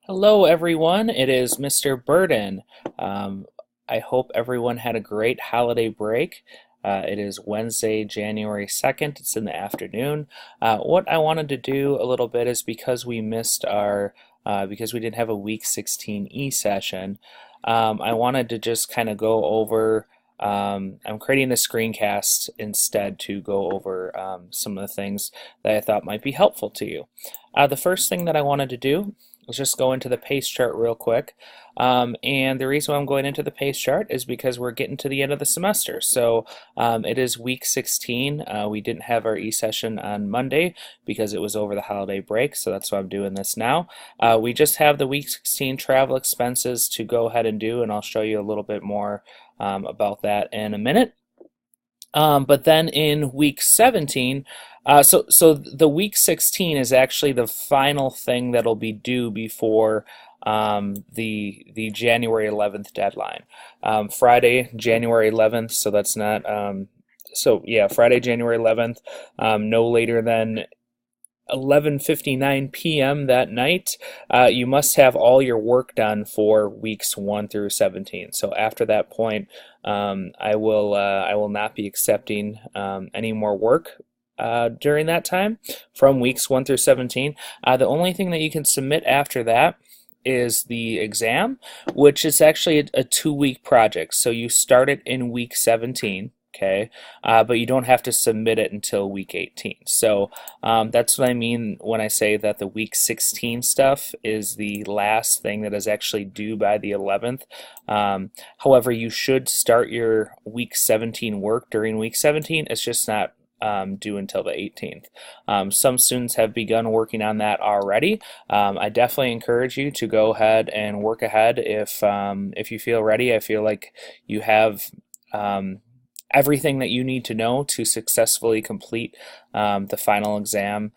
Hello, everyone. It is Mr. Burden. Um, I hope everyone had a great holiday break. It is Wednesday, January 2nd. It's in the afternoon. What I wanted to do a little bit is because we missed because we didn't have a week 16 e-session, I wanted to just kind of go over. I'm creating a screencast instead to go over some of the things that I thought might be helpful to you. The first thing that I wanted to do, let's just go into the pace chart real quick. And the reason why I'm going into the pace chart is because we're getting to the end of the semester. So it is week 16. We didn't have our e-session on Monday because it was over the holiday break, so that's why I'm doing this now. We just have the week 16 travel expenses to go ahead and do, and I'll show you a little bit more about that in a minute. But then in week 17, so the week 16 is actually the final thing that'll be due before the January 11th deadline. Friday, January 11th, so that's not so yeah, Friday, January 11th, no later than 11:59 p.m. that night, you must have all your work done for weeks 1 through 17. So after that point, I will not be accepting any more work during that time from weeks 1 through 17. The only thing that you can submit after that is the exam, which is actually a 2-week project. So you start it in week 17. Okay, but you don't have to submit it until week 18. So that's what I mean when I say that the week 16 stuff is the last thing that is actually due by the 11th. However, you should start your week 17 work during week 17. It's just not due until the 18th. Some students have begun working on that already. I definitely encourage you to go ahead and work ahead if you feel ready. I feel like you have everything that you need to know to successfully complete the final exam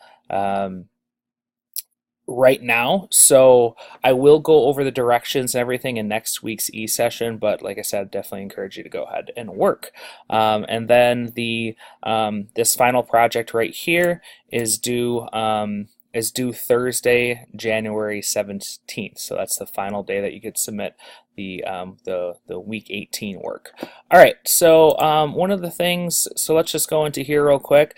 right now. So I will go over the directions and everything in next week's e-session, but like I said, definitely encourage you to go ahead and work. And then this final project right here is due Thursday, January 17th. So that's the final day that you could submit the week 18 work. All right, so one of the things, so let's just go into here real quick.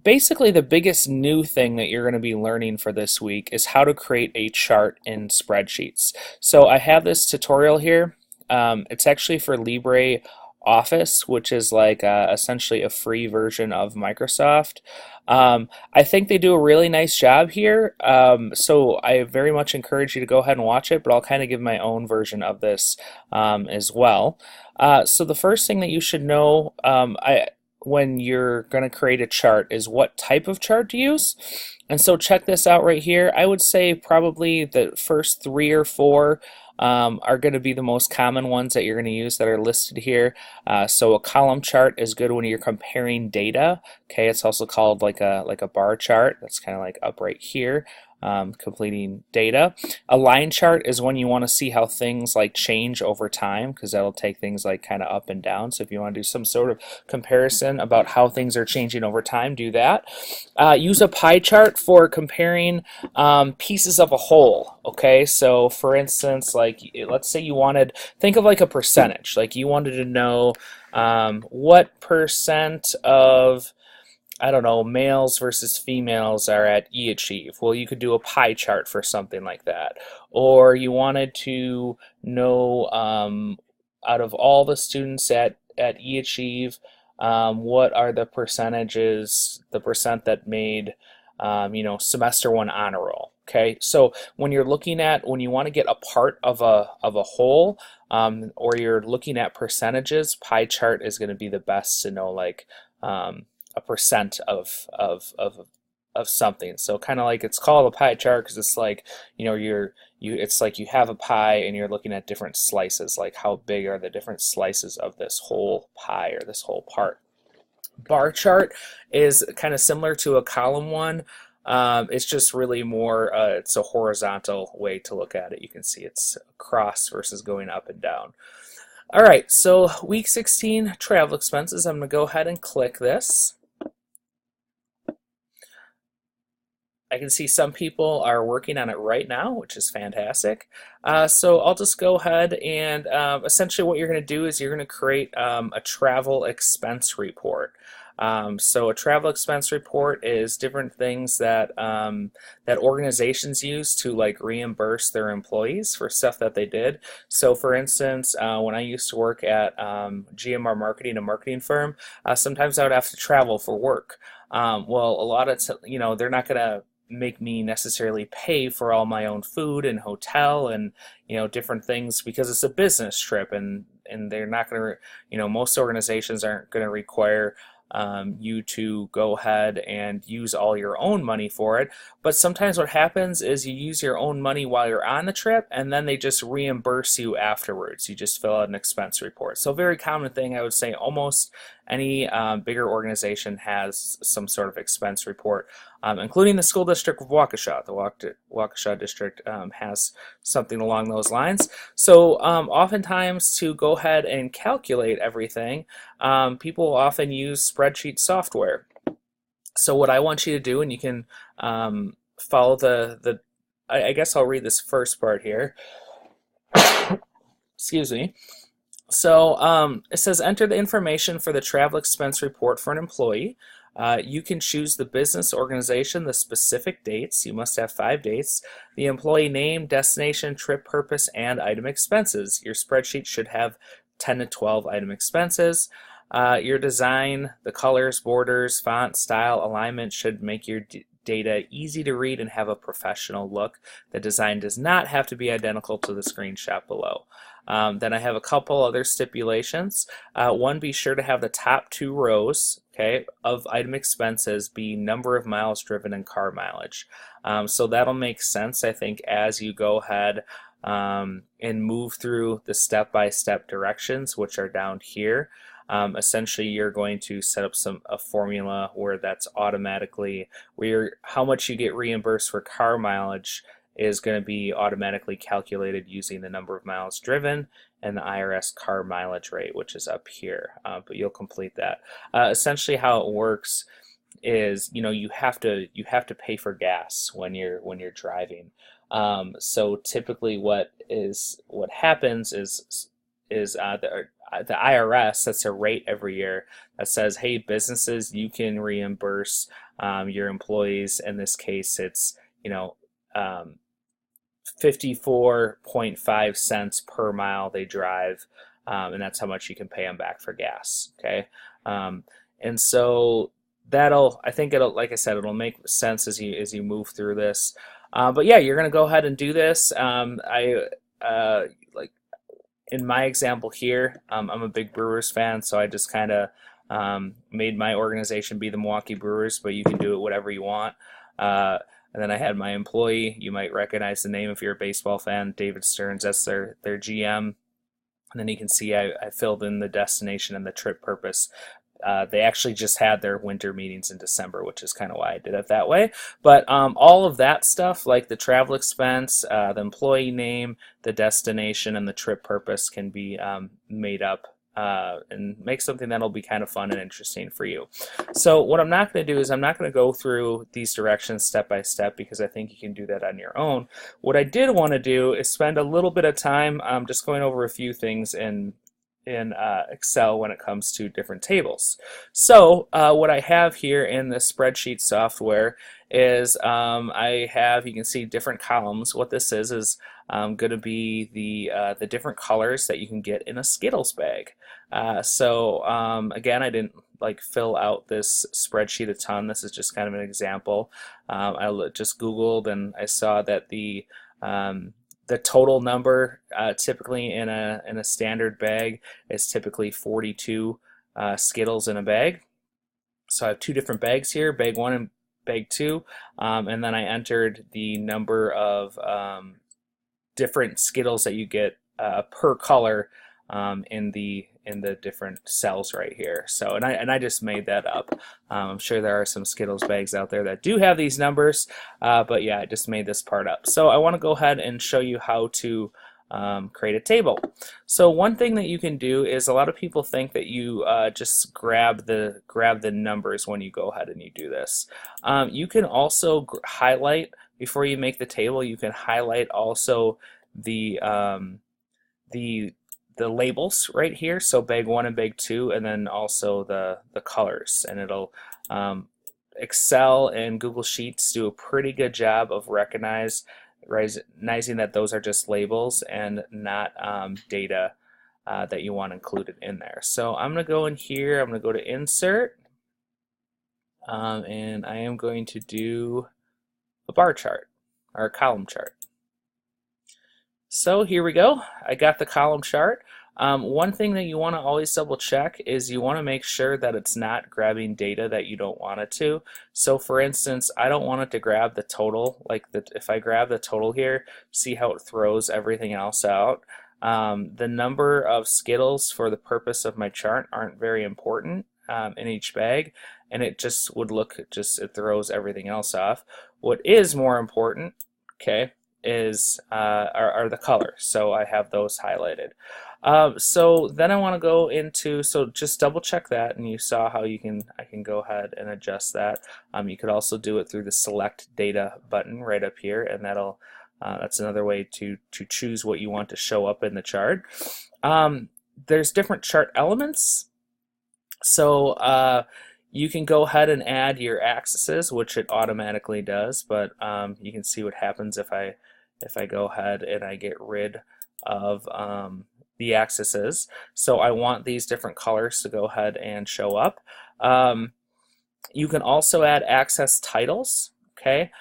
Basically, the biggest new thing that you're going to be learning for this week is how to create a chart in spreadsheets. So I have this tutorial here. It's actually for LibreOffice, which is like essentially a free version of Microsoft. I think they do a really nice job here, so I very much encourage you to go ahead and watch it, but I'll kind of give my own version of this as well. So the first thing that you should know when you're going to create a chart is what type of chart to use. And so check this out right here. I would say probably the first 3 or 4 are going to be the most common ones that you're going to use that are listed here. So a column chart is good when you're comparing data. Okay, it's also called like a bar chart. That's kind of like up right here. Completing data. A line chart is when you want to see how things like change over time, because that'll take things like kind of up and down. So if you want to do some sort of comparison about how things are changing over time, do that. Use a pie chart for comparing pieces of a whole. Okay, so for instance, like let's say you wanted, think of like a percentage, like you wanted to know what percent of, I don't know, males versus females are at eAchieve. Well, you could do a pie chart for something like that. Or you wanted to know out of all the students at eAchieve, what are the percentages, the percent that made, semester 1 honor roll. Okay, so when you want to get a part of a whole, or you're looking at percentages, pie chart is going to be the best to know, like, a percent of something. So kind of like, it's called a pie chart because it's like, it's like you have a pie and you're looking at different slices, like how big are the different slices of this whole pie or this whole part. Bar chart is kind of similar to a column one. It's just really more, it's a horizontal way to look at it. You can see it's across versus going up and down. All right, so week 16 travel expenses. I'm going to go ahead and click this. I can see some people are working on it right now, which is fantastic. So I'll just go ahead and essentially what you're going to do is you're going to create a travel expense report. So a travel expense report is different things that that organizations use to like reimburse their employees for stuff that they did. So for instance, when I used to work at GMR Marketing, a marketing firm, sometimes I would have to travel for work. Well, a lot of they're not going to make me necessarily pay for all my own food and hotel and different things because it's a business trip, and they're not going to most organizations aren't going to require you to go ahead and use all your own money for it. But sometimes what happens is you use your own money while you're on the trip, and then they just reimburse you afterwards. You just fill out an expense report. So a very common thing, I would say almost any bigger organization has some sort of expense report, including the school district of Waukesha. The Waukesha district has something along those lines. So oftentimes to go ahead and calculate everything, people often use spreadsheet software. So what I want you to do, and you can follow I guess I'll read this first part here. Excuse me. So it says enter the information for the travel expense report for an employee. You can choose the business organization, the specific dates. You must have 5 dates. The employee name, destination, trip purpose, and item expenses. Your spreadsheet should have 10 to 12 item expenses. Your design, the colors, borders, font, style, alignment should make your data easy to read and have a professional look. The design does not have to be identical to the screenshot below. Then I have a couple other stipulations. One, be sure to have the top 2 rows, okay, of item expenses be number of miles driven and car mileage. So that'll make sense, I think, as you go ahead and move through the step-by-step directions, which are down here. Essentially, you're going to set up a formula where that's automatically how much you get reimbursed for car mileage is going to be automatically calculated using the number of miles driven and the IRS car mileage rate, which is up here. But you'll complete that. Essentially, how it works is you have to pay for gas when you're driving. So typically, what happens is the IRS sets a rate every year that says, hey, businesses, you can reimburse your employees. In this case, it's 54.5 cents per mile they drive, and that's how much you can pay them back for gas. Okay, and so I think like I said, it'll make sense as you move through this. But yeah, you're gonna go ahead and do this. Like in my example here, I'm a big Brewers fan, so I just kind of made my organization be the Milwaukee Brewers, but you can do it whatever you want. And then I had my employee, you might recognize the name if you're a baseball fan, David Stearns, that's their GM. And then you can see I filled in the destination and the trip purpose. They actually just had their winter meetings in December, which is kind of why I did it that way. But all of that stuff, like the travel expense, the employee name, the destination, and the trip purpose can be made up and make something that'll be kind of fun and interesting for you. So what I'm not going to do is I'm not going to go through these directions step by step because I think you can do that on your own. What I did want to do is spend a little bit of time just going over a few things in Excel when it comes to different tables. So what I have here in the spreadsheet software is I have, you can see different columns. What this is going to be the different colors that you can get in a Skittles bag. So again, I didn't fill out this spreadsheet a ton. This is just kind of an example. I just Googled and I saw that the total number typically in a standard bag is typically 42 Skittles in a bag. So I have 2 different bags here, bag 1 and bag 2, and then I entered the number of different Skittles that you get per color in the different cells right here. So and I just made that up. I'm sure there are some Skittles bags out there that do have these numbers, but yeah, I just made this part up. So I want to go ahead and show you how to create a table. So one thing that you can do is a lot of people think that you just grab the numbers when you go ahead and you do this. You can also highlight before you make the table. You can highlight also the the the labels right here. So bag 1 and bag 2, and then also the colors, and it'll Excel and Google Sheets do a pretty good job of recognizing that those are just labels and not data that you want included in there. So I'm going to go in here, I'm going to go to Insert, and I am going to do a bar chart or a column chart. So here we go. I got the column chart. One thing that you want to always double check is you want to make sure that it's not grabbing data that you don't want it to. So for instance, I don't want it to grab the total. If I grab the total here, see how it throws everything else out. The number of Skittles for the purpose of my chart aren't very important in each bag, and it just would look, it throws everything else off. What is more important, okay, are the colors. So I have those highlighted. So then I want to go into, so just double check that, and you saw how I can go ahead and adjust that. You could also do it through the Select Data button right up here, and that's another way to choose what you want to show up in the chart. There's different chart elements. So you can go ahead and add your axes, which it automatically does, but you can see what happens if I go ahead and I get rid of the axes. So I want these different colors to go ahead and show up. You can also add access titles, okay?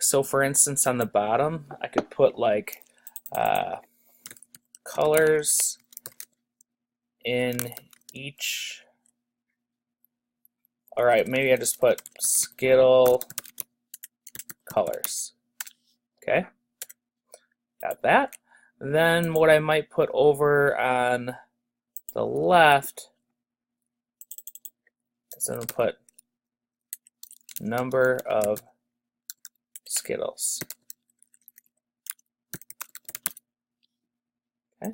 So for instance, on the bottom, I could put like colors in each. All right, maybe I just put Skittle colors. Okay, got that. Then what I might put over on the left is I'm going to put number of Skittles. Okay,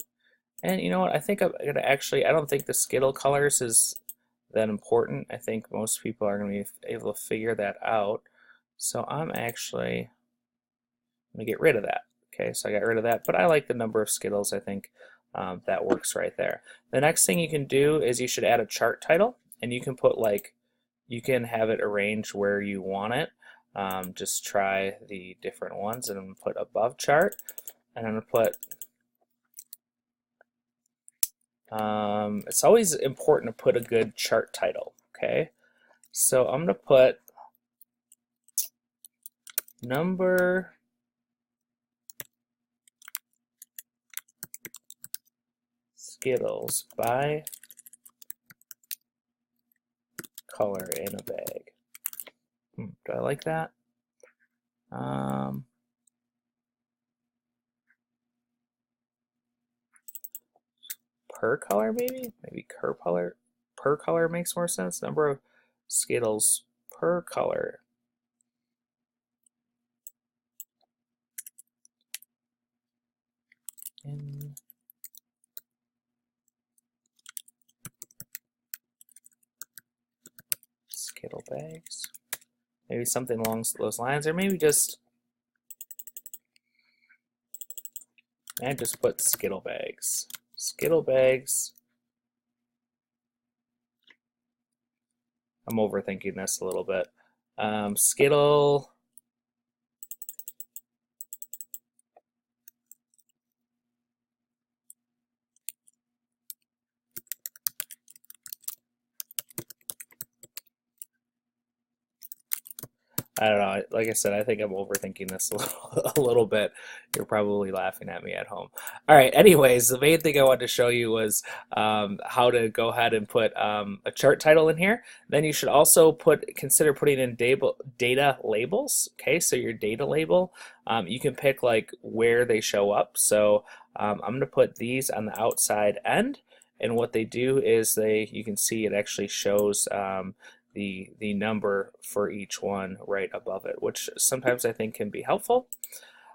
and you know what? I think I'm going to I don't think the Skittle colors is that important. I think most people are going to be able to figure that out. So I'm actually going to get rid of that. Okay, so I got rid of that, but I like the number of Skittles. I think that works right there. The next thing you can do is you should add a chart title, and you can put you can have it arranged where you want it. Just try the different ones, and I'm going to put above chart, and I'm going to put it's always important to put a good chart title, okay? So I'm going to put number Skittles by color in a bag. Do I like that? Per color maybe? Maybe per color makes more sense. Number of Skittles per color. In Skittle bags. Maybe something along those lines, or maybe just I just put Skittle bags. Skittle bags. I'm overthinking this a little bit. Skittle. I don't know. Like I said, I think I'm overthinking this a little bit. You're probably laughing at me at home. All right. Anyways, the main thing I wanted to show you was how to go ahead and put a chart title in here. Then you should also consider putting in data labels. Okay, so your data label, you can pick like where they show up. So I'm going to put these on the outside end, and what they do is you can see it actually shows the number for each one right above it, which sometimes I think can be helpful.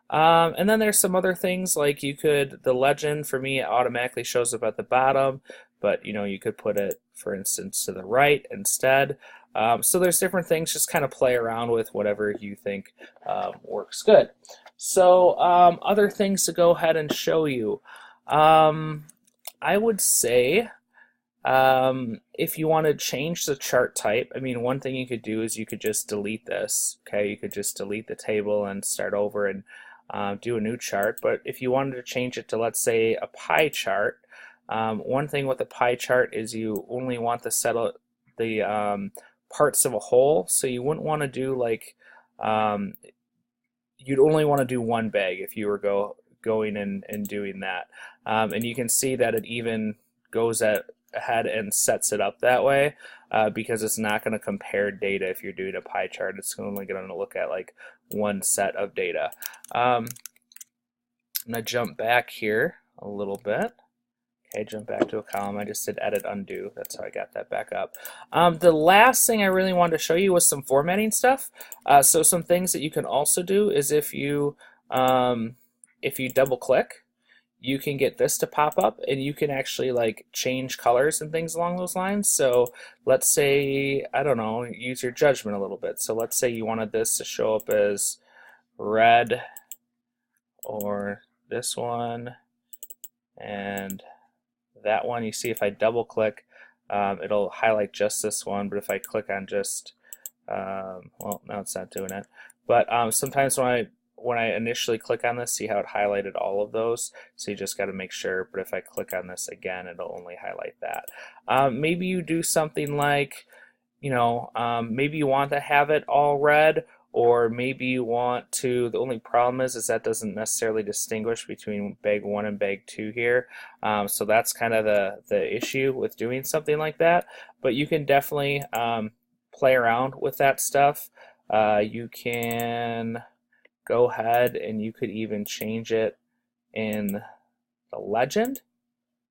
And then there's some other things like the legend for me, it automatically shows up at the bottom, but you could put it, for instance, to the right instead. So there's different things, just kind of play around with whatever you think works good. So other things to go ahead and show you. I would say if you want to change the chart type, I mean, one thing you could do is you could just delete this. Okay, you could just delete the table and start over and do a new chart. But if you wanted to change it to, let's say, a pie chart, one thing with a pie chart is you only want to set the parts of a whole. So you wouldn't want to do like you'd only want to do one bag if you were going and doing that. And you can see that it even goes ahead and sets it up that way because it's not going to compare data if you're doing a pie chart. It's only going to look at like one set of data. I'm going to jump back here a little bit. Okay, jump back to a column. I just did edit undo. That's how I got that back up. The last thing I really wanted to show you was some formatting stuff. So some things that you can also do is if you double click, you can get this to pop up and you can actually like change colors and things along those lines. So let's say, I don't know, use your judgment a little bit. So let's say you wanted this to show up as red, or this one and that one. You see if I double click, it'll highlight just this one, but if I click on just well, now it's not doing it, but sometimes when I initially click on this, see how it highlighted all of those? So you just got to make sure, but if I click on this again, it'll only highlight that. Maybe you do something like, maybe you want to have it all red, or maybe you want to, the only problem is that doesn't necessarily distinguish between bag 1 and bag 2 here. So that's kind of the issue with doing something like that. But you can definitely play around with that stuff. You can go ahead and you could even change it in the legend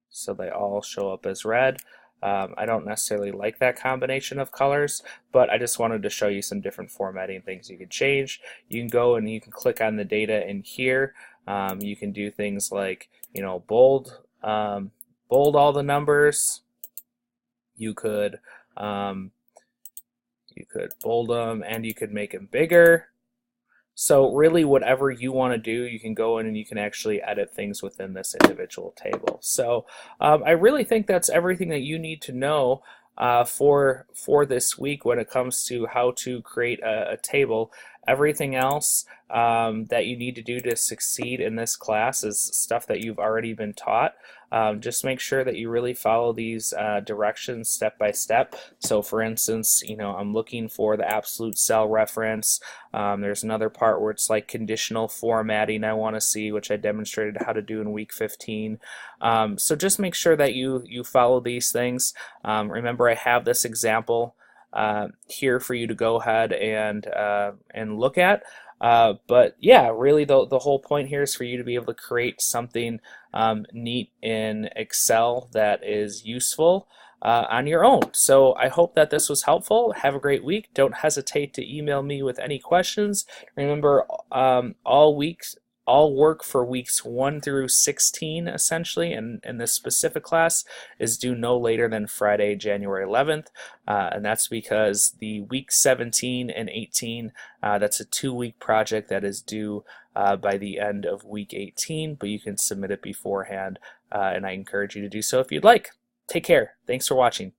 so they all show up as red. I don't necessarily like that combination of colors, but I just wanted to show you some different formatting things you can change. You can go and you can click on the data in here. You can do things like, bold all the numbers. You could bold them and you could make them bigger. So really whatever you want to do, you can go in and you can actually edit things within this individual table. So I really think that's everything that you need to know for this week when it comes to how to create a table. Everything else that you need to do to succeed in this class is stuff that you've already been taught. Just make sure that you really follow these directions step by step. So for instance, I'm looking for the absolute cell reference. There's another part where it's like conditional formatting I want to see, which I demonstrated how to do in week 15. So just make sure that you follow these things. Remember, I have this example here for you to go ahead and look at. But yeah, really the whole point here is for you to be able to create something neat in Excel that is useful on your own. So I hope that this was helpful. Have a great week. Don't hesitate to email me with any questions. Remember, all work for weeks 1 through 16 essentially in this specific class is due no later than Friday, January 11th. And that's because the week 17 and 18, that's a 2-week project that is due by the end of week 18, but you can submit it beforehand, and I encourage you to do so if you'd like. Take care. Thanks for watching.